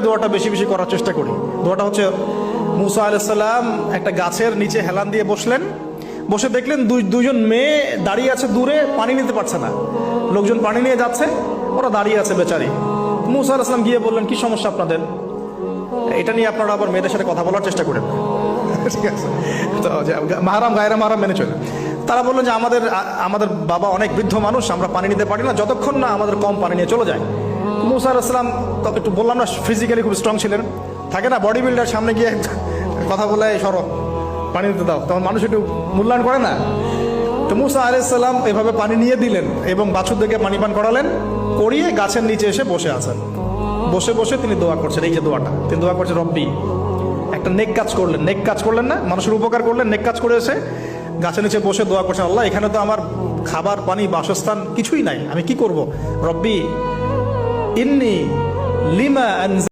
দোয়াটা বেশি বেশি করার চেষ্টা করি। দোয়াটা হচ্ছে, মুসা আলাইহিস সালাম একটা গাছের নিচে হেলান দিয়ে বসলেন, বসে দেখলেন দুইজন মেয়ে দাঁড়িয়ে আছে দূরে, পানি নিতে পারছে না, লোকজন পানি নিয়ে যাচ্ছে, ওরা দাঁড়িয়ে আছে বেচারি। মুসা আলাইহিস সালাম গিয়ে বললেন, কি সমস্যা আপনাদের? এটা নিয়ে আপনারা আবার মেয়েদের সাথে কথা বলার চেষ্টা করেন। ঠিক আছে, তো মাহারাম গায়রা মাহারাম মেনে চলে। তারা বললেন যে আমাদের বাবা অনেক বৃদ্ধ মানুষ, আমরা পানি নিতে পারি না যতক্ষণ না আমাদের কম পানি নিয়ে চলে যায়। মুসা আলাইহিস সালাম তো একটু বললাম না, ফিজিক্যালি খুব স্ট্রং ছিলেন, থাকে না বডি বিল্ডার, সামনে গিয়ে কথা বলে সরো পানি দিতে দাও, তখন মানুষ একটু মূল্যায়ন করে না। তো মুসা আলাইহিস সালাম এভাবে পানি নিয়ে দিলেন এবং বাছুরদেরকে পানি পান করালেন, করিয়ে গাছের নিচে এসে বসে আছেন। বসে বসে তিনি দোয়া করছেন, এই যে দোয়াটা তিনি দোয়া করছেন, রব্বি, একটা নেক কাজ করলেন, নেক কাজ করলেন না, মানুষের উপকার করলেন, নেক কাজ করে এসে গাছের নিচে বসে দোয়া করছেন, আল্লাহ এখানে তো আমার খাবার পানি বাসস্থান কিছুই নাই, আমি কি করব? রব্বি ইন্নি লিমা